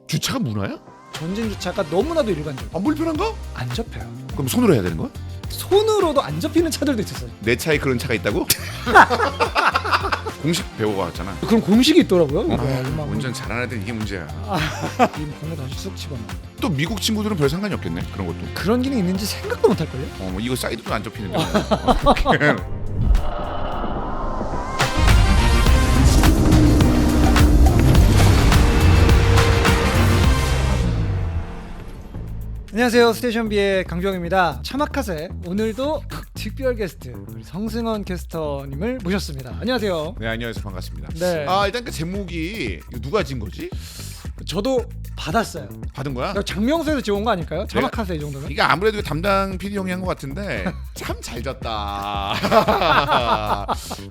주차가 문화야? 전진 주차가 너무나도 일반적이에요. 안 불편한가? 안 접혀요. 그럼 손으로 해야 되는 거야? 손으로도 안 접히는 차들도 있었어요. 내 차에 그런 차가 있다고? 공식 배우고 왔잖아. 그럼 공식이 있더라고요. 운전 잘하는 애들 이게 문제야. 이 번호 다시 쑥 집어넣어. 또 미국 친구들은 별 상관이 없겠네 그런 것도. 그런 기능이 있는지 생각도 못 할걸요? 뭐 이거 사이드도 안 접히는데. 안녕하세요, 스테이션B의 강주영입니다. 차마카세 오늘도 특별 게스트 우리 성승원 캐스터님을 모셨습니다. 안녕하세요. 네, 안녕하세요, 반갑습니다. 네. 일단 그 제목이 이거 누가 지은 거지? 저도 받았어요. 받은 거야? 장명수에서 지은 거 아닐까요? 차마카세 이 정도면? 이게 아무래도 담당 PD 형이 한 것 같은데 참 잘 졌다.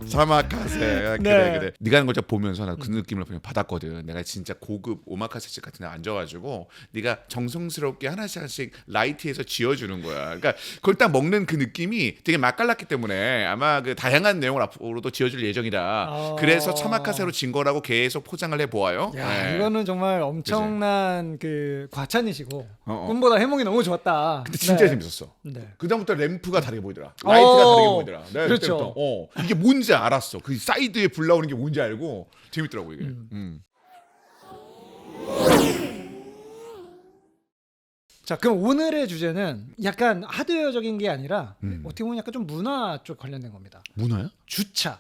자마카세. 네. 그래. 네가 하는 걸 보면서 나 그 느낌을 그냥 받았거든. 내가 진짜 고급 오마카세집 같은 데 앉아가지고 네가 정성스럽게 하나씩 라이트해서 지어주는 거야. 그러니까 그걸 딱 먹는 그 느낌이 되게 맛깔났기 때문에 아마 그 다양한 내용을 앞으로도 지어줄 예정이다. 그래서 차마카세로 진 거라고 계속 포장을 해보아요. 야, 네. 이거는 정말 엄청난 그 과찬이시고 꿈보다 해몽이 너무 좋았다. 근데 진짜 네. 재밌었어. 네. 그다음부터 램프가 다르게 보이더라. 라이트가 다르게 보이더라. 네, 그렇죠. 그때부터. 이게 뭔지 알았어. 그 사이드에 불 나오는 게 뭔지 알고 재밌더라고 이게. 자, 그럼 오늘의 주제는 약간 하드웨어적인 게 아니라 어떻게 보면 약간 좀 문화 쪽 관련된 겁니다. 문화야? 주차.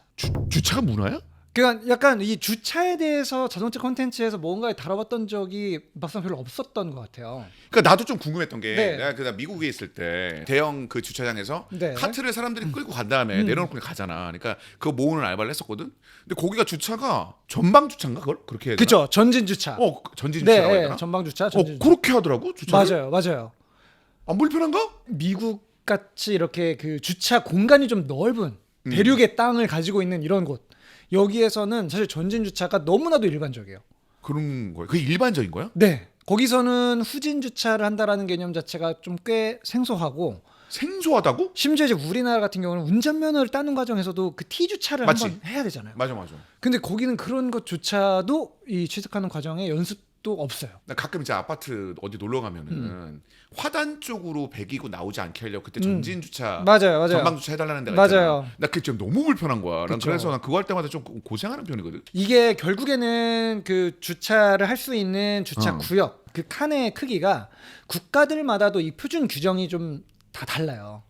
주차가 문화야? 그러니까 약간 이 주차에 대해서 자동차 콘텐츠에서 뭔가를 다뤄봤던 적이 막상 별로 없었던 것 같아요. 그러니까 나도 좀 궁금했던 게 네. 내가 그 미국에 있을 때 대형 그 주차장에서 네. 카트를 사람들이 끌고 간 다음에 내려놓고 그냥 가잖아. 그러니까 그거 모으는 알바를 했었거든. 근데 거기가 주차가 전방 주차인가 그걸 그렇게 해야 되나? 그렇죠. 전진 주차. 전진 주차라고 해야 네, 되나? 전방 주차. 전진 주차. 그렇게 하더라고 주차를. 맞아요. 안 불편한가? 미국 같이 이렇게 그 주차 공간이 좀 넓은 대륙의 땅을 가지고 있는 이런 곳. 여기에서는 사실 전진 주차가 너무나도 일반적이에요. 그런 거야. 그게 일반적인 거야? 네. 거기서는 후진 주차를 한다라는 개념 자체가 좀 꽤 생소하고 생소하다고? 심지어 이제 우리나라 같은 경우는 운전면허를 따는 과정에서도 그 T 주차를 맞지? 한번 해야 되잖아요. 맞아. 근데 거기는 그런 것조차도 이 취득하는 과정에 연습도 없어요. 나 가끔 이제 아파트 어디 놀러 가면은 화단 쪽으로 배기고 나오지 않게 하려고 그때 전진 주차, 맞아요. 전방 주차 해달라는 데가 맞아요. 있잖아. 나 그게 좀 너무 불편한 거야. 난 그쵸. 그래서 난 그거 할 때마다 좀 고생하는 편이거든. 이게 결국에는 그 주차를 할 수 있는 주차 구역, 그 칸의 크기가 국가들마다도 이 표준 규정이 좀 다 달라요.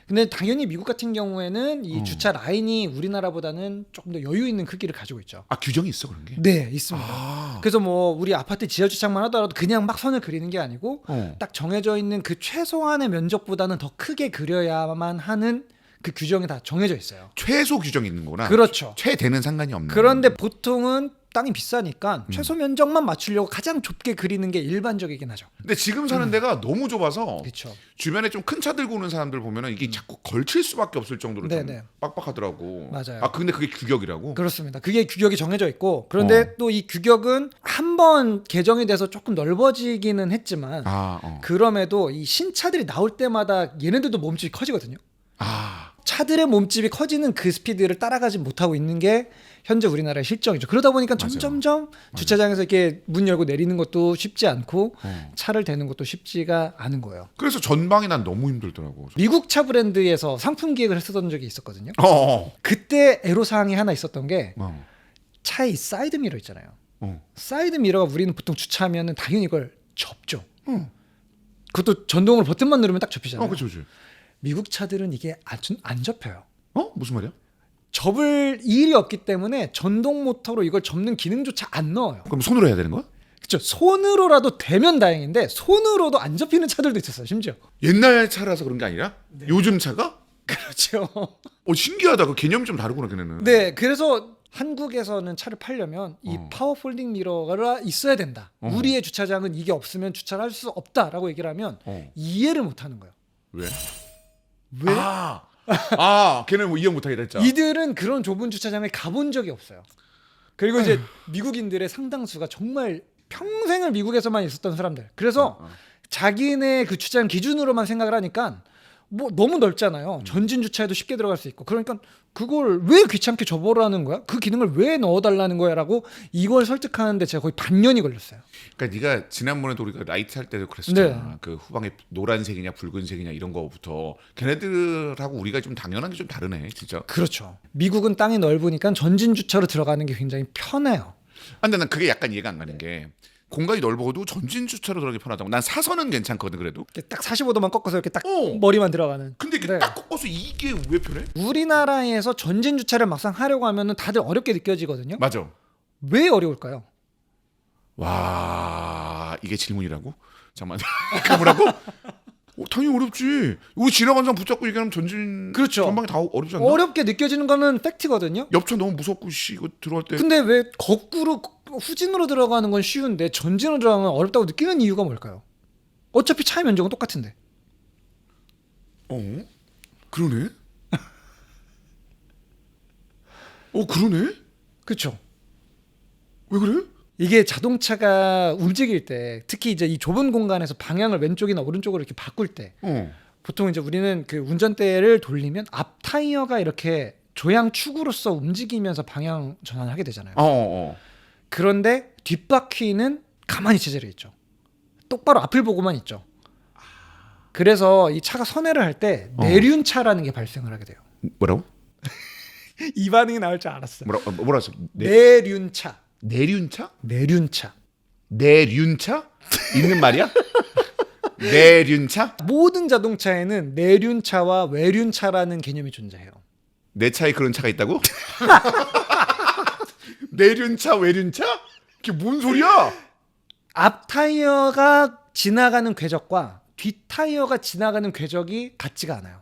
근데 당연히 미국 같은 경우에는 이 주차 라인이 우리나라보다는 조금 더 여유 있는 크기를 가지고 있죠. 규정이 있어 그런 게? 네, 있습니다. 그래서 뭐 우리 아파트 지하 주차만 하더라도 그냥 막 선을 그리는 게 아니고 딱 정해져 있는 그 최소한의 면적보다는 더 크게 그려야만 하는 그 규정이 다 정해져 있어요. 최소 규정이 있는 거구나. 그렇죠. 최대는 상관이 없는. 그런데 보통은 땅이 비싸니까 최소 면적만 맞추려고 가장 좁게 그리는 게 일반적이긴 하죠. 근데 지금 사는 데가 너무 좁아서 그렇죠. 주변에 좀 큰 차 들고 오는 사람들 보면은 이게 자꾸 걸칠 수밖에 없을 정도로 좀 네네. 빡빡하더라고. 맞아요. 근데 그게 규격이라고? 그렇습니다. 그게 규격이 정해져 있고 그런데 또 이 규격은 한 번 개정이 돼서 조금 넓어지기는 했지만 그럼에도 이 신차들이 나올 때마다 얘네들도 몸집이 커지거든요. 차들의 몸집이 커지는 그 스피드를 따라가지 못하고 있는 게 현재 우리나라의 실정이죠. 그러다 보니까 점점점 주차장에서 이렇게 문 열고 내리는 것도 쉽지 않고 차를 대는 것도 쉽지가 않은 거예요. 그래서 전방이 난 너무 힘들더라고. 미국 차 브랜드에서 상품 기획을 했었던 적이 있었거든요. 그때 애로사항이 하나 있었던 게 차의 사이드 미러 있잖아요. 사이드 미러가 우리는 보통 주차하면 당연히 이걸 접죠. 그것도 전동으로 버튼만 누르면 딱 접히잖아요. 그렇죠. 미국 차들은 이게 안 접혀요. 무슨 말이야? 접을 일이 없기 때문에 전동 모터로 이걸 접는 기능조차 안 넣어요. 그럼 손으로 해야 되는 거야? 그렇죠. 손으로라도 되면 다행인데 손으로도 안 접히는 차들도 있었어요. 심지어. 옛날 차라서 그런 게 아니라 요즘 차가? 그렇죠. 신기하다. 그 개념이 좀 다르구나 걔네는. 네, 그래서 한국에서는 차를 팔려면 이 파워 폴딩 미러가 있어야 된다. 우리의 주차장은 이게 없으면 주차를 할 수 없다라고 얘기를 하면 이해를 못 하는 거예요. 왜? 왜? 걔는 뭐 이해 못 하겠다 했잖아. 이들은 그런 좁은 주차장에 가본 적이 없어요. 그리고 이제 미국인들의 상당수가 정말 평생을 미국에서만 있었던 사람들. 그래서 자기네 그 주차장 기준으로만 생각을 하니까 뭐 너무 넓잖아요. 전진 주차에도 쉽게 들어갈 수 있고. 그러니까 그걸 왜 귀찮게 접어라는 거야? 그 기능을 왜 넣어달라는 거야라고 이걸 설득하는데 제가 거의 반년이 걸렸어요. 그러니까 네가 지난번에도 우리가 라이트 할 때도 그랬었잖아. 네. 그 후방에 노란색이냐 붉은색이냐 이런 거부터 걔네들하고 우리가 좀 당연한 게 좀 다르네, 진짜. 그렇죠. 미국은 땅이 넓으니까 전진 주차로 들어가는 게 굉장히 편해요. 근데 난 그게 약간 이해가 안 가는 게 공간이 넓어도 전진 주차로 들어가기 편하다고. 난 사선은 괜찮거든 그래도. 딱 45도만 꺾어서 이렇게 딱 머리만 들어가는. 근데 이게 딱 꺾어서 이게 왜 편해? 우리나라에서 전진 주차를 막상 하려고 하면은 다들 어렵게 느껴지거든요. 맞아. 왜 어려울까요? 와, 이게 질문이라고? 잠깐만. 그게 뭐라고? 당연히 어렵지. 우리 지나간 사람 붙잡고 얘기하면 전진 그렇죠. 전방이 다 어렵지 않나? 어렵게 느껴지는 거는 팩트거든요. 옆차 너무 무섭고 이거 들어갈 때. 근데 왜 거꾸로 후진으로 들어가는 건 쉬운데 전진으로 들어가면 어렵다고 느끼는 이유가 뭘까요? 어차피 차의 면적은 똑같은데. 그러네. 그러네. 그렇죠. 왜 그래? 이게 자동차가 움직일 때 특히 이제 이 좁은 공간에서 방향을 왼쪽이나 오른쪽으로 이렇게 바꿀 때 보통 이제 우리는 그 운전대를 돌리면 앞 타이어가 이렇게 조향축으로서 움직이면서 방향 전환을 하게 되잖아요. 그런데 뒷바퀴는 가만히 제자리에 있죠. 똑바로 앞을 보고만 있죠. 그래서 이 차가 선회를 할 때 내륜차라는 게 발생을 하게 돼요. 뭐라고? 이 반응이 나올 줄 알았어. 뭐라 했어? 내륜차. 내륜차? 내륜차. 내륜차? 있는 말이야? 내륜차? 모든 자동차에는 내륜차와 외륜차라는 개념이 존재해요. 내 차에 그런 차가 있다고? 내륜차, 외륜차? 그게 뭔 소리야? 앞 타이어가 지나가는 궤적과 뒷 타이어가 지나가는 궤적이 같지가 않아요.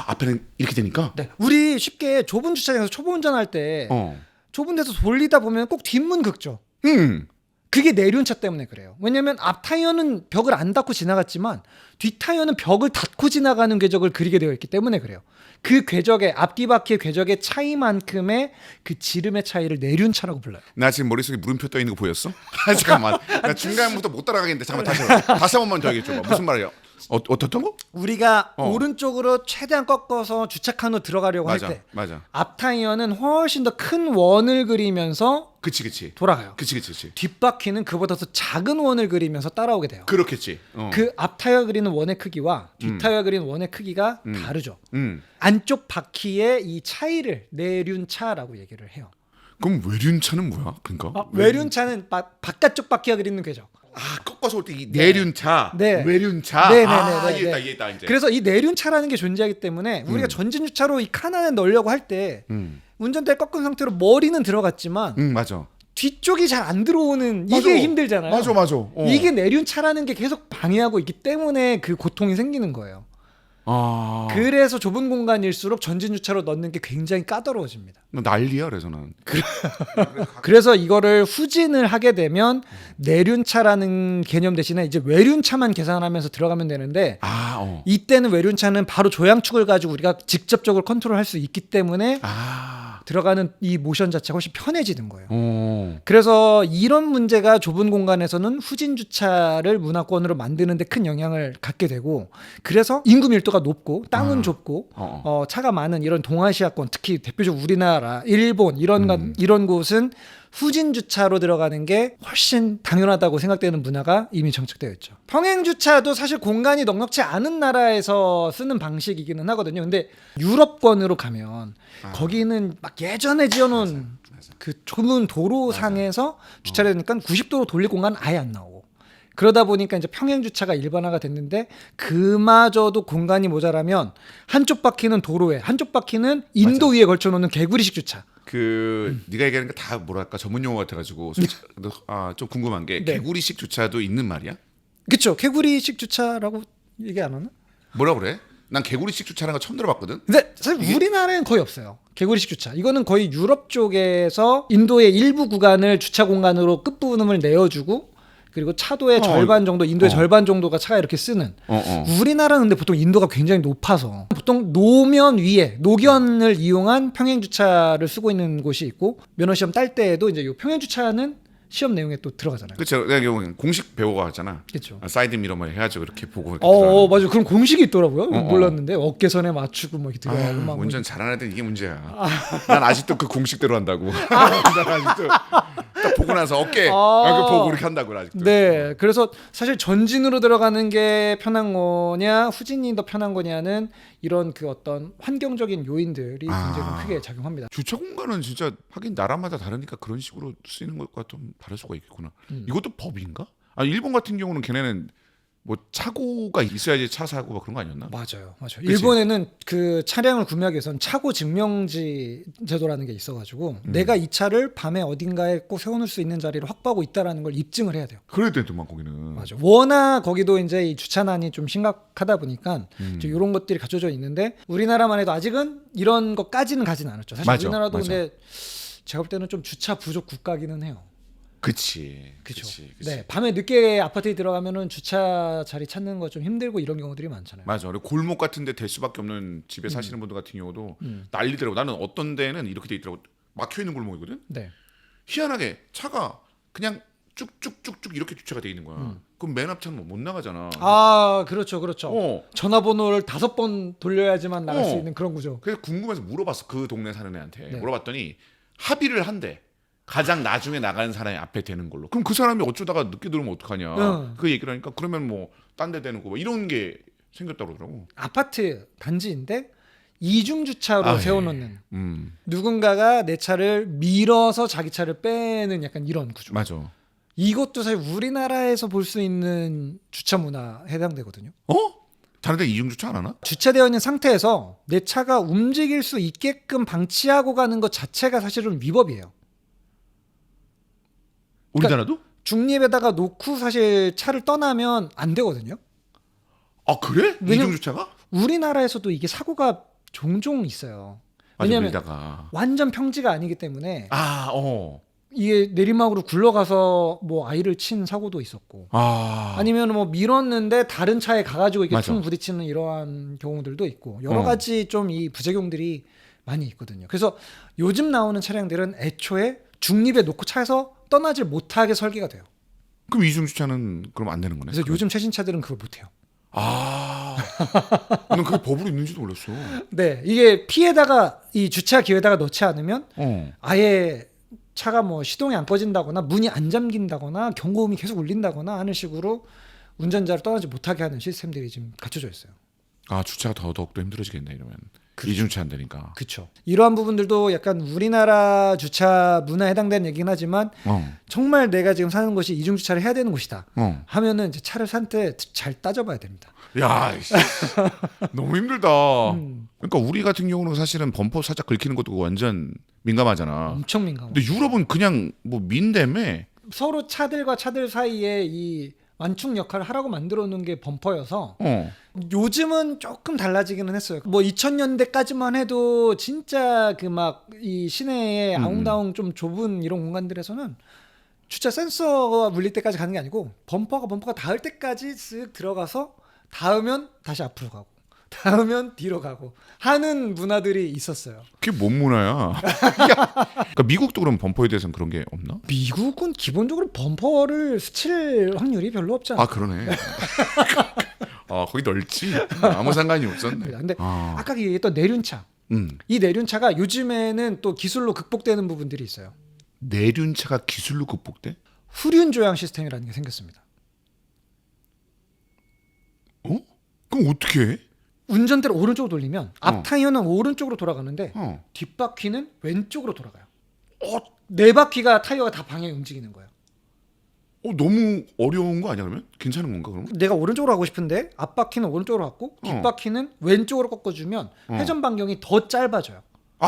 앞에는 이렇게 되니까? 네. 우리 쉽게 좁은 주차장에서 초보 운전할 때 좁은 데서 돌리다 보면 꼭 뒷문 긁죠. 그게 내륜차 때문에 그래요. 왜냐면 앞 타이어는 벽을 안 닫고 지나갔지만 뒷 타이어는 벽을 닫고 지나가는 궤적을 그리게 되어 있기 때문에 그래요. 그 궤적의 앞뒤 바퀴의 궤적의 차이만큼의 그 지름의 차이를 내륜차라고 불러요. 나 지금 머릿속에 물음표 떠 있는 거 보였어? 잠깐만. 나 중간부터 못 따라가겠는데. 잠깐만 다시 한 번만 더 얘기해 줘봐. 무슨 말이야? 어떤 거? 우리가 오른쪽으로 최대한 꺾어서 주차칸으로 들어가려고 할 때 앞 타이어는 훨씬 더 큰 원을 그리면서 그치 돌아가요. 그치 뒷바퀴는 그보다 더 작은 원을 그리면서 따라오게 돼요. 그렇겠지. 그 앞 타이어 그리는 원의 크기와 뒷 타이어 그리는 원의 크기가 다르죠. 안쪽 바퀴의 이 차이를 내륜차라고 얘기를 해요. 그럼 외륜차는 뭐야? 그러니까 외륜차는 바깥쪽 바퀴가 그리는 궤적. 꺾어서 올 때 이 내륜차, 외륜차. 이해했다 이제. 그래서 이 내륜차라는 게 존재하기 때문에 우리가 전진 주차로 이 칸 안에 넣으려고 할 때 운전대를 꺾은 상태로 머리는 들어갔지만 맞아. 뒤쪽이 잘 안 들어오는 이게 힘들잖아요. 맞아. 이게 내륜차라는 게 계속 방해하고 있기 때문에 그 고통이 생기는 거예요. 그래서 좁은 공간일수록 전진 주차로 넣는 게 굉장히 까다로워집니다. 난리야 그래서 난. 그래서 이거를 후진을 하게 되면 내륜차라는 개념 대신에 이제 외륜차만 계산하면서 들어가면 되는데 이때는 외륜차는 바로 조향축을 가지고 우리가 직접적으로 컨트롤할 수 있기 때문에 들어가는 이 모션 자체가 훨씬 편해지는 거예요. 그래서 이런 문제가 좁은 공간에서는 후진 주차를 문화권으로 만드는 데 큰 영향을 갖게 되고 그래서 인구 밀도가 높고 땅은 좁고 차가 많은 이런 동아시아권 특히 대표적으로 우리나라, 일본 이런 곳은 후진 주차로 들어가는 게 훨씬 당연하다고 생각되는 문화가 이미 정착되어 있죠. 평행 주차도 사실 공간이 넉넉지 않은 나라에서 쓰는 방식이기는 하거든요. 근데 유럽권으로 가면 거기는 막 예전에 지어놓은 그 좁은 도로상에서 주차를 하니까 90도로 돌릴 공간 아예 안 나오고 그러다 보니까 이제 평행 주차가 일반화가 됐는데 그마저도 공간이 모자라면 한쪽 바퀴는 도로에 한쪽 바퀴는 인도 위에 걸쳐놓는 개구리식 주차. 네가 얘기하는 게 다 뭐랄까 전문 용어 같아가지고 좀 궁금한 게 개구리식 주차도 있는 말이야? 그렇죠. 개구리식 주차라고 얘기 안 하나? 뭐라 그래? 난 개구리식 주차라는 거 처음 들어봤거든. 근데 사실 우리나라엔 거의 없어요. 개구리식 주차. 이거는 거의 유럽 쪽에서 인도의 일부 구간을 주차 공간으로 끝부분을 내어주고 그리고 차도의 절반 정도, 인도의 절반 정도가 차가 이렇게 쓰는. 우리나라는 근데 보통 인도가 굉장히 높아서 보통 노면 위에 노견을 이용한 평행 주차를 쓰고 있는 곳이 있고 면허 시험 딸 때에도 이제 요 평행 주차는 시험 내용에 또 들어가잖아요. 그렇죠. 내가 경우 공식 배우고 갔잖아. 그렇죠. 사이드 미러 뭐 해가지고 이렇게 보고. 맞아. 그런 공식이 있더라고요. 몰랐는데 어깨선에 맞추고 뭐 이렇게 들어가고 막. 운전 잘하는 애들 이게 문제야. 난 아직도 그 공식대로 한다고. 난 아직도 딱 보고 나서 어깨 이렇게 보고 이렇게 한다고 아직도. 네. 그래서 사실 전진으로 들어가는 게 편한 거냐, 후진이 더 편한 거냐는 이런 그 어떤 환경적인 요인들이 굉장히 좀 크게 작용합니다. 주차 공간은 진짜 하긴 나라마다 다르니까 그런 식으로 쓰이는 것과 좀 다를 수가 있겠구나. 이것도 법인가? 일본 같은 경우는 걔네는 뭐 차고가 있어야지 차 사고 막 그런 거 아니었나? 맞아요. 그치? 일본에는 그 차량을 구매하기 위해서는 차고 증명지 제도라는 게 있어가지고 내가 이 차를 밤에 어딘가에 꼭 세워놓을 수 있는 자리를 확보하고 있다라는 걸 입증을 해야 돼요. 그래야 되더만 거기는. 맞아. 워낙 거기도 이제 이 주차난이 좀 심각하다 보니까 이런 것들이 갖춰져 있는데 우리나라만 해도 아직은 이런 것까지는 가진 않았죠. 사실 맞아, 우리나라도 맞아. 근데 제가 볼 때는 좀 주차 부족 국가기는 해요. 그치. 네, 밤에 늦게 아파트에 들어가면은 주차 자리 찾는 거 좀 힘들고 이런 경우들이 많잖아요. 맞아. 그리고 골목 같은데 될 수밖에 없는 집에 사시는 분들 같은 경우도 난리더라고. 나는 어떤 데는 이렇게 돼 있더라고. 막혀 있는 골목이거든. 네. 희한하게 차가 그냥 쭉쭉쭉쭉 이렇게 주차가 돼 있는 거야. 그럼 맨 앞차는 못 나가잖아. 그렇죠. 어. 전화번호를 5번 돌려야지만 나갈 수 있는 그런 구조. 그래서 궁금해서 물어봤어. 그 동네 사는 애한테. 네. 물어봤더니 합의를 한대. 가장 나중에 나가는 사람이 앞에 되는 걸로. 그럼 그 사람이 어쩌다가 늦게 들어오면 어떡하냐. 그 얘기를 하니까 그러면 뭐 딴 데 되는 거 이런 게 생겼다고 그러더라고. 아파트 단지인데 이중 주차로 세워놓는 예. 누군가가 내 차를 밀어서 자기 차를 빼는 약간 이런 구조. 맞아. 이것도 사실 우리나라에서 볼 수 있는 주차 문화에 해당되거든요. 다른 데 이중 주차 안 하나? 주차되어 있는 상태에서 내 차가 움직일 수 있게끔 방치하고 가는 것 자체가 사실은 위법이에요. 우리나라도? 그러니까 중립에다가 놓고 사실 차를 떠나면 안 되거든요. 아 그래? 이중 주차가? 우리나라에서도 이게 사고가 종종 있어요. 왜냐하면 완전 평지가 아니기 때문에 이게 내리막으로 굴러가서 뭐 아이를 친 사고도 있었고 아니면 뭐 밀었는데 다른 차에 가가지고 이게 퉁 부딪히는 이러한 경우들도 있고 여러 가지 좀 이 부작용들이 많이 있거든요. 그래서 요즘 나오는 차량들은 애초에 중립에 놓고 차에서 떠나질 못하게 설계가 돼요. 그럼 이중 주차는 그럼 안 되는 거네. 그래서 요즘 최신 차들은 그걸 못해요. 난 그게 법으로 있는지도 몰랐어. 네, 이게 피에다가 이 주차 기회에다가 넣지 않으면 아예 차가 뭐 시동이 안 꺼진다거나 문이 안 잠긴다거나 경고음이 계속 울린다거나 하는 식으로 운전자를 떠나지 못하게 하는 시스템들이 지금 갖춰져 있어요. 주차가 더욱더 힘들어지겠네 이러면. 이중 주차 안 되니까. 그렇죠. 이러한 부분들도 약간 우리나라 주차 문화에 해당되는 얘기긴 하지만 정말 내가 지금 사는 곳이 이중 주차를 해야 되는 곳이다 하면은 이제 차를 산 때 잘 따져봐야 됩니다. 야, 너무 힘들다. 그러니까 우리 같은 경우는 사실은 범퍼 살짝 긁히는 것도 완전 민감하잖아. 엄청 민감하고. 근데 유럽은 그냥 뭐 민다며. 서로 차들과 차들 사이에 이 완충 역할을 하라고 만들어 놓은 게 범퍼여서 요즘은 조금 달라지기는 했어요. 뭐 2000년대까지만 해도 진짜 그 막 이 시내에 아웅다웅 좀 좁은 이런 공간들에서는 주차 센서가 물릴 때까지 가는 게 아니고 범퍼가 닿을 때까지 쓱 들어가서 닿으면 다시 앞으로 가고 닿으면 뒤로 가고 하는 문화들이 있었어요. 그게 뭔 문화야? 그러니까 미국도 그럼 범퍼에 대해서는 그런 게 없나? 미국은 기본적으로 범퍼를 스칠 확률이 별로 없잖아. 그러네. 거기 넓지. 아무 상관이 없었네. 근데 아까 얘기했던 내륜차. 이 내륜차가 요즘에는 또 기술로 극복되는 부분들이 있어요. 내륜차가 기술로 극복돼? 후륜 조향 시스템이라는 게 생겼습니다. 그럼 어떻게 해? 운전대를 오른쪽으로 돌리면 앞 타이어는 오른쪽으로 돌아가는데 뒷바퀴는 왼쪽으로 돌아가요. 네 바퀴가 타이어가 다 방향이 움직이는 거예요. 너무 어려운 거 아니야 그러면? 괜찮은 건가 그러면? 내가 오른쪽으로 가고 싶은데 앞바퀴는 오른쪽으로 갔고 뒷바퀴는 왼쪽으로 꺾어주면 회전 반경이 더 짧아져요.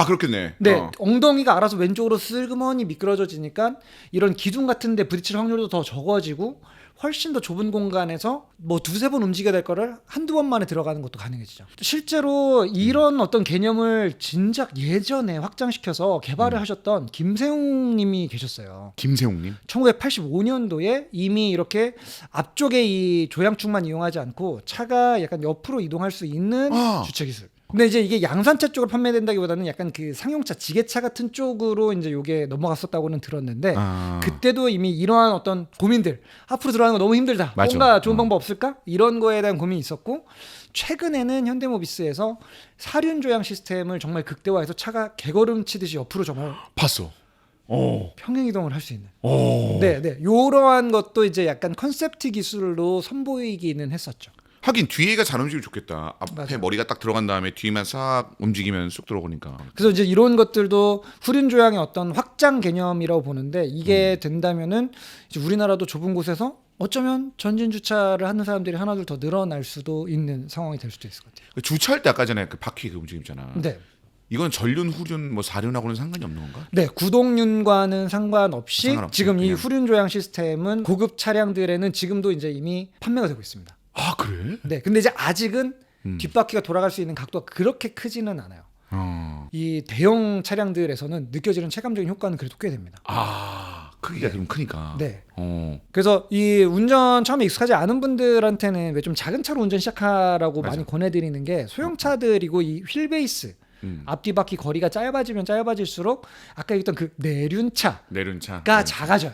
그렇겠네. 네, 엉덩이가 알아서 왼쪽으로 슬그머니 미끄러져지니까 이런 기둥 같은 데 부딪힐 확률도 더 적어지고 훨씬 더 좁은 공간에서 뭐 두세 번 움직여야 될 거를 한두 번 만에 들어가는 것도 가능해지죠. 실제로 이런 어떤 개념을 진작 예전에 확장시켜서 개발을 하셨던 김세웅 님이 계셨어요. 김세웅 님? 1985년도에 이미 이렇게 앞쪽에 이 조향축만 이용하지 않고 차가 약간 옆으로 이동할 수 있는 주차 기술. 근데 이제 이게 양산차 쪽으로 판매된다기보다는 약간 그 상용차, 지게차 같은 쪽으로 이제 요게 넘어갔었다고는 들었는데 그때도 이미 이러한 어떤 고민들, 앞으로 들어가는 거 너무 힘들다. 맞아. 뭔가 좋은 방법 없을까? 이런 거에 대한 고민이 있었고 최근에는 현대모비스에서 사륜 조향 시스템을 정말 극대화해서 차가 개걸음 치듯이 옆으로 정말 봤어. 평행 이동을 할 수 있는. 네. 요러한 것도 이제 약간 컨셉트 기술로 선보이기는 했었죠. 하긴 뒤에가 잘 움직이면 좋겠다. 앞에 맞아. 머리가 딱 들어간 다음에 뒤만 싹 움직이면 쑥 들어오니까. 그래서 이제 이런 것들도 후륜 조향의 어떤 확장 개념이라고 보는데 이게 된다면은 이제 우리나라도 좁은 곳에서 어쩌면 전진 주차를 하는 사람들이 하나둘 더 늘어날 수도 있는 상황이 될 수도 있을 것 같아요. 주차할 때 아까 전에 그 바퀴 그 움직임 있잖아. 네. 이건 전륜, 후륜, 뭐 사륜하고는 상관이 없는 건가? 네, 구동륜과는 상관없이 지금 이 그냥. 후륜 조향 시스템은 고급 차량들에는 지금도 이제 이미 판매가 되고 있습니다. 아 그래? 네, 근데 이제 아직은 뒷바퀴가 돌아갈 수 있는 각도가 그렇게 크지는 않아요. 이 대형 차량들에서는 느껴지는 체감적인 효과는 그래도 꽤 됩니다. 아 크기가 좀 크니까. 네. 그래서 이 운전 처음에 익숙하지 않은 분들한테는 왜 좀 작은 차로 운전 시작하라고 맞아. 많이 권해드리는 게 소형차들이고 이 휠 베이스 앞뒤 바퀴 거리가 짧아지면 짧아질수록 아까 얘기했던 그 내륜차가 내륜차. 작아져요.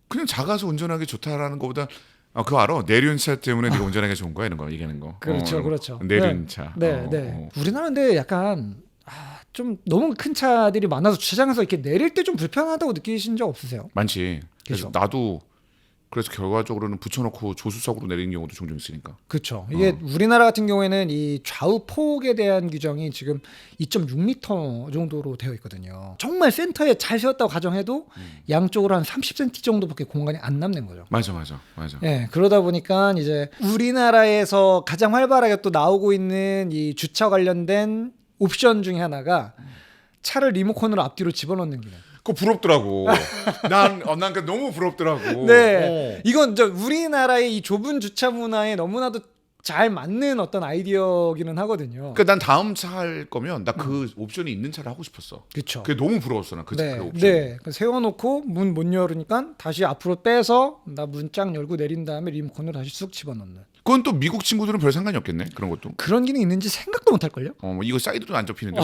그냥 작아서 운전하기 좋다라는 것보다 그거 알아? 내륜차 때문에 네가 운전하기 좋은 거야 이런 거 얘기하는 거. 그렇죠, 그렇죠. 내륜차. 네. 우리나라인데 약간 좀 너무 큰 차들이 많아서 주차장에서 이렇게 내릴 때 좀 불편하다고 느끼신 적 없으세요? 많지. 그래서 그렇죠. 나도 그래서 결과적으로는 붙여놓고 조수석으로 내리는 경우도 종종 있으니까. 그렇죠. 이게 우리나라 같은 경우에는 이 좌우 폭에 대한 규정이 지금 2.6m 정도로 되어 있거든요. 정말 센터에 잘 세웠다고 가정해도 양쪽으로 한 30cm 정도밖에 공간이 안 남는 거죠. 맞아. 네, 그러다 보니까 이제 우리나라에서 가장 활발하게 또 나오고 있는 이 주차 관련된 옵션 중에 하나가 차를 리모컨으로 앞뒤로 집어넣는 기능. 그거 부럽더라고. 난 그 너무 부럽더라고. 네, 이건 저 우리나라의 이 좁은 주차 문화에 너무나도 잘 맞는 어떤 아이디어기는 하거든요. 그러니까 난 다음 차 할 거면 나 그 옵션이 있는 차를 하고 싶었어. 그렇죠. 그게 너무 부러웠어 나 그 네, 옵션. 네. 세워놓고 문 못 열으니까 다시 앞으로 빼서 나 문 쫙 열고 내린 다음에 리모컨으로 다시 쑥 집어넣는. 그건 또 미국 친구들은 별 상관이 없겠네 그런 것도. 그런 기능이 있는지 생각도 못 할걸요? 이거 사이드도 안 접히는데.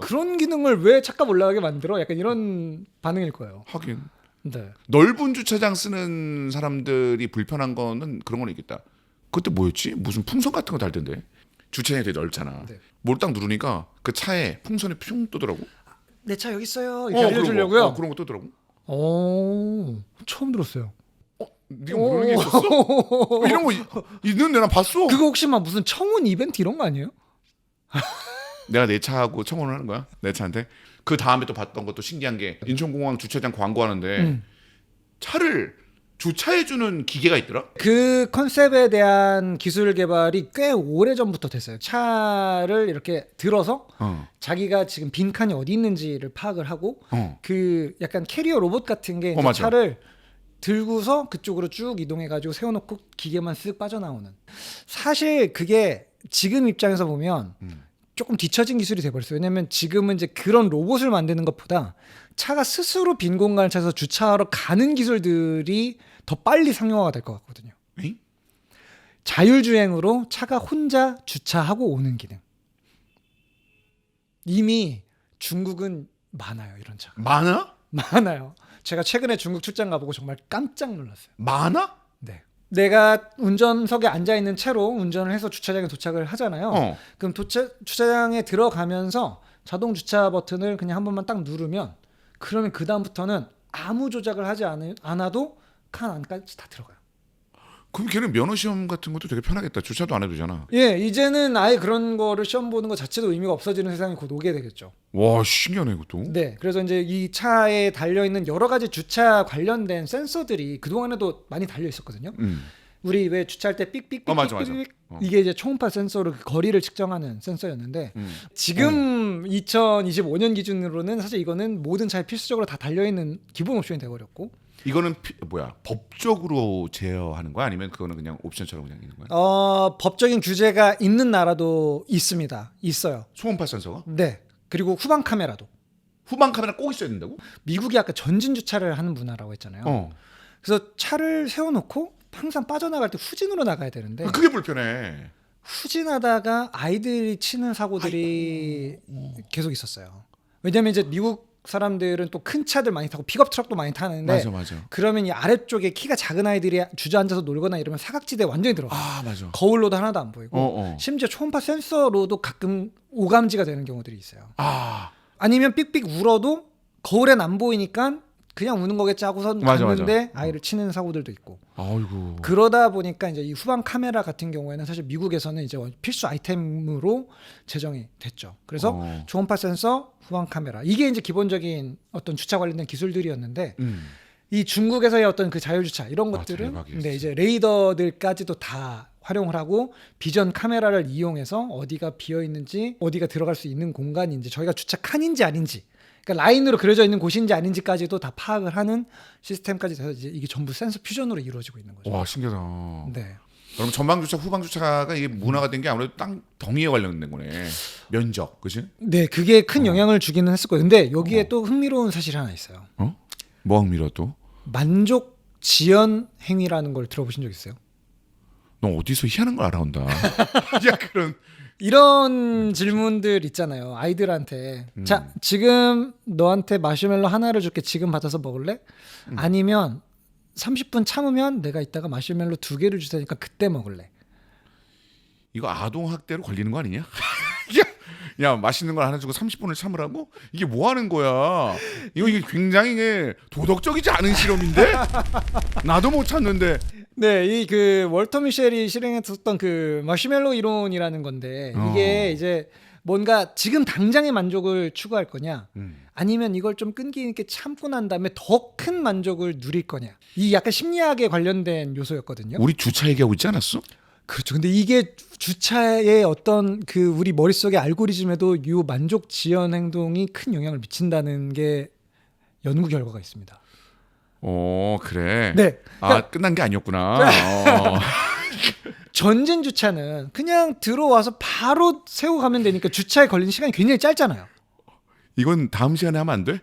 그런 기능을 왜 차값 올라가게 만들어? 약간 이런 반응일 거예요. 하긴. 네. 넓은 주차장 쓰는 사람들이 불편한 거는 그런 건 있겠다. 그때 뭐였지? 무슨 풍선 같은 거 달던데. 주차장이 되게 넓잖아. 네. 뭘 딱 누르니까 그 차에 풍선이 슝 뜨더라고. 내 차 여기 있어요. 이렇게 알려주려고요. 그런 거 뜨더라고. 처음 들었어요. 네가 모르는 게 있었어? 이런 거 있는데 난 봤어. 그거 혹시 막 무슨 청운 이벤트 이런 거 아니에요? 내가 내 차하고 청혼을 하는 거야. 내 차한테. 그 다음에 또 봤던 것도 신기한 게 인천공항 주차장 광고하는데 차를 주차해주는 기계가 있더라. 그 컨셉에 대한 기술 개발이 꽤 오래 전부터 됐어요. 차를 이렇게 들어서 자기가 지금 빈칸이 어디 있는지를 파악을 하고 그 약간 캐리어 로봇 같은 게 이제 맞아. 차를 들고서 그쪽으로 쭉 이동해가지고 세워놓고 기계만 쓱 빠져나오는. 사실 그게 지금 입장에서 보면 조금 뒤처진 기술이 돼버렸어요. 왜냐하면 지금은 이제 그런 로봇을 만드는 것보다 차가 스스로 빈 공간을 찾아서 주차하러 가는 기술들이 더 빨리 상용화가 될 것 같거든요. 에이? 자율주행으로 차가 혼자 주차하고 오는 기능. 이미 중국은 많아요. 이런 차가. 많아요. 제가 최근에 중국 출장 가보고 정말 깜짝 놀랐어요. 많아? 네. 내가 운전석에 앉아있는 채로 운전을 해서 주차장에 도착을 하잖아요. 그럼 주차장에 들어가면서 자동 주차 버튼을 그냥 한 번만 딱 누르면 그러면 그 다음부터는 아무 조작을 하지 않아도 칸 안까지 다 들어가요. 그럼 걔는 면허 시험 같은 것도 되게 편하겠다. 주차도 안 해도 되잖아. 예, 이제는 아예 그런 거를 시험 보는 것 자체도 의미가 없어지는 세상이 곧 오게 되겠죠. 와 신기하네 이것도. 네, 그래서 이제 이 차에 달려있는 여러 가지 주차 관련된 센서들이 그동안에도 많이 달려 있었거든요. 우리 왜 주차할 때 삑삑삑 맞아. 이게 이제 초음파 센서로 그 거리를 측정하는 센서였는데 지금 2025년 기준으로는 사실 이거는 모든 차에 필수적으로 다 달려있는 기본 옵션이 돼버렸고. 이거는 법적으로 제어하는 거야? 아니면 그거는 그냥 옵션처럼 그냥 있는 거야? 법적인 규제가 있는 나라도 있어요. 초음파 센서가? 네. 그리고 후방 카메라도. 후방 카메라 꼭 있어야 된다고? 미국이 아까 전진 주차를 하는 문화라고 했잖아요. 그래서 차를 세워놓고 항상 빠져나갈 때 후진으로 나가야 되는데 그게 불편해. 후진하다가 아이들이 치는 사고들이 계속 있었어요. 왜냐면 이제 미국 사람들은 또 큰 차들 많이 타고 픽업 트럭도 많이 타는데 맞아. 그러면 이 아래쪽에 키가 작은 아이들이 주저앉아서 놀거나 이러면 사각지대에 완전히 들어가. 맞아. 거울로도 하나도 안 보이고 심지어 초음파 센서로도 가끔 오감지가 되는 경우들이 있어요. 아니면 삑삑 울어도 거울엔 안 보이니까 그냥 우는 거겠지 하고선 갔는데 아이를 치는 사고들도 있고. 아이고. 그러다 보니까 이제 이 후방 카메라 같은 경우에는 사실 미국에서는 이제 필수 아이템으로 제정이 됐죠. 그래서 초음파 센서, 후방 카메라 이게 이제 기본적인 어떤 주차 관련된 기술들이었는데 이 중국에서의 어떤 그 자율주차 이런 것들은 근데 이제 레이더들까지도 다 활용을 하고 비전 카메라를 이용해서 어디가 비어 있는지 어디가 들어갈 수 있는 공간인지 저희가 주차 칸인지 아닌지 그러니까 라인으로 그려져 있는 곳인지 아닌지까지도 다 파악을 하는 시스템까지 돼서 이제 이게 전부 센서 퓨전으로 이루어지고 있는 거죠. 와 신기하다. 네. 그럼 전방 주차, 후방 주차가 이게 문화가 된 게 아무래도 땅 덩이에 관련된 거네. 면적, 그렇지? 네, 그게 큰 영향을 주기는 했을 거예요. 근데 여기에 또 흥미로운 사실이 하나 있어요. 뭐 흥미로워 또? 만족 지연 행위라는 걸 들어보신 적 있어요? 너 어디서 희한한 걸 알아온다. 야 그런. 이런 질문들 있잖아요. 아이들한테. 자, 지금 너한테 마시멜로 하나를 줄게. 지금 받아서 먹을래? 아니면 30분 참으면 내가 이따가 마시멜로 2개를 줄 테니까 그때 먹을래? 이거 아동 학대로 걸리는 거 아니냐? 야 맛있는 걸 하나 주고 30분을 참으라고? 이게 뭐 하는 거야? 이게 굉장히 도덕적이지 않은 실험인데? 나도 못 참는데. 네, 이 그 월터 미셸이 실행했었던 그 마시멜로 이론이라는 건데 이게 이제 뭔가 지금 당장의 만족을 추구할 거냐 아니면 이걸 좀 끈기 있게 참고 난 다음에 더 큰 만족을 누릴 거냐 이 약간 심리학에 관련된 요소였거든요. 우리 주차 얘기하고 있지 않았어? 그렇죠. 근데 이게 주차의 어떤 그 우리 머릿속의 알고리즘에도 이 만족 지연 행동이 큰 영향을 미친다는 게 연구 결과가 있습니다. 그래. 네. 그러니까 끝난 게 아니었구나. 전진 주차는 그냥 들어와서 바로 세우고 가면 되니까 주차에 걸리는 시간이 굉장히 짧잖아요. 이건 다음 시간에 하면 안 돼?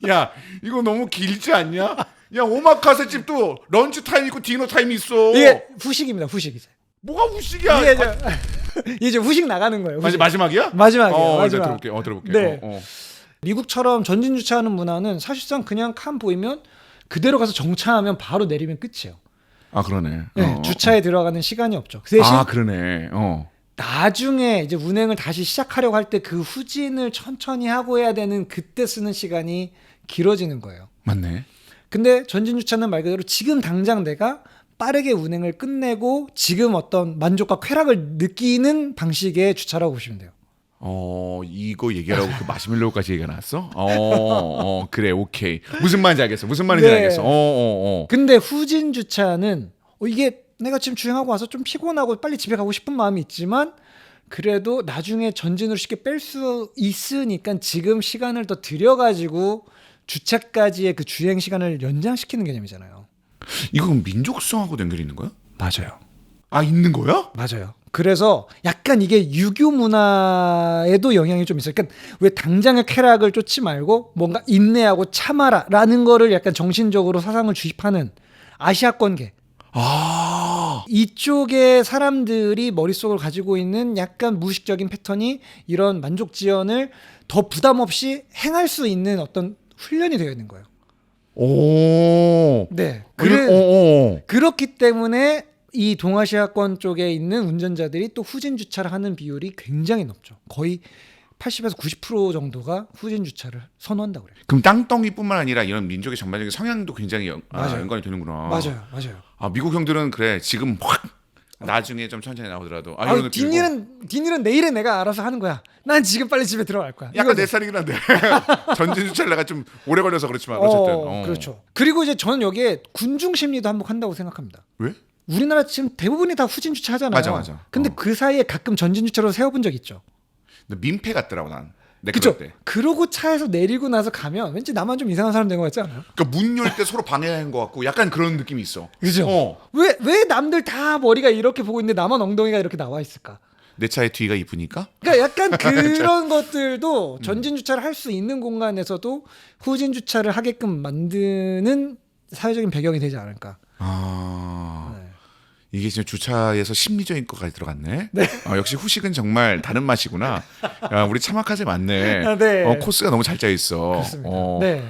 야, 이거 너무 길지 않냐? 야, 오마카세 집도 런치 타임 있고 디너 타임 있어. 이게 후식입니다. 후식 이제. 뭐가 후식이야? 이제 후식 나가는 거예요. 후식. 마지막이야? 마지막이에요. 마지막. 들어볼게. 네. 미국처럼 전진 주차하는 문화는 사실상 그냥 칸 보이면 그대로 가서 정차하면 바로 내리면 끝이에요. 그러네. 네, 주차에 들어가는 시간이 없죠. 그 대신 그러네. 나중에 이제 운행을 다시 시작하려고 할 때 그 후진을 천천히 하고 해야 되는 그때 쓰는 시간이 길어지는 거예요. 맞네. 근데 전진 주차는 말 그대로 지금 당장 내가 빠르게 운행을 끝내고 지금 어떤 만족과 쾌락을 느끼는 방식의 주차라고 보시면 돼요. 이거 얘기하라고 그 마시멜로우까지 얘기가 나왔어? 그래, 오케이. 무슨 말인지 알겠어. 알겠어. 근데 후진 주차는 이게 내가 지금 주행하고 와서 좀 피곤하고 빨리 집에 가고 싶은 마음이 있지만 그래도 나중에 전진으로 쉽게 뺄 수 있으니까 지금 시간을 더 들여가지고 주차까지의 그 주행 시간을 연장시키는 개념이잖아요. 이거 민족성하고 연결이 있는 거야? 맞아요. 있는 거야? 맞아요. 그래서 약간 이게 유교 문화에도 영향이 좀 있어요. 그러니까 왜 당장의 쾌락을 쫓지 말고 뭔가 인내하고 참아라라는 거를 약간 정신적으로 사상을 주입하는 아시아권계. 이쪽의 사람들이 머릿속을 가지고 있는 약간 무의식적인 패턴이 이런 만족 지연을 더 부담 없이 행할 수 있는 어떤 훈련이 되어 있는 거예요. 네. 그렇기 때문에 이 동아시아권 쪽에 있는 운전자들이 또 후진 주차를 하는 비율이 굉장히 높죠. 거의 80에서 90% 정도가 후진 주차를 선호한다고 그래요. 그럼 땅덩이뿐만 아니라 이런 민족의 전반적인 성향도 굉장히 연관이 되는구나. 맞아요. 미국 형들은 그래 지금 확 나중에 좀 천천히 나오더라도 뒷일은 내일에 내가 알아서 하는 거야. 난 지금 빨리 집에 들어갈 거야. 약간 내 살이긴 한데 전진 주차를 내가 좀 오래 걸려서 그렇지만 어쨌든 그렇죠. 그리고 이제 저는 여기에 군중 심리도 한몫한다고 생각합니다. 왜? 우리나라 지금 대부분이 다 후진 주차 하잖아요. 맞아. 근데 그 사이에 가끔 전진 주차로 세워본 적 있죠. 근데 민폐 같더라고 난. 그렇죠. 그러고 차에서 내리고 나서 가면 왠지 나만 좀 이상한 사람 된 것 같지 않아요? 그러니까 문 열 때 서로 방해하는 것 같고 약간 그런 느낌이 있어. 그죠? 왜 남들 다 머리가 이렇게 보고 있는데 나만 엉덩이가 이렇게 나와 있을까? 내 차의 뒤가 이쁘니까? 그러니까 약간 그런 것들도 전진 주차를 할 수 있는 공간에서도 후진 주차를 하게끔 만드는 사회적인 배경이 되지 않을까. 이게 지금 주차에서 심리적인 것까지 들어갔네. 네. 역시 후식은 정말 다른 맛이구나. 야, 우리 차마카세 맞네. 네. 코스가 너무 잘 짜 있어. 그렇습니다. 네.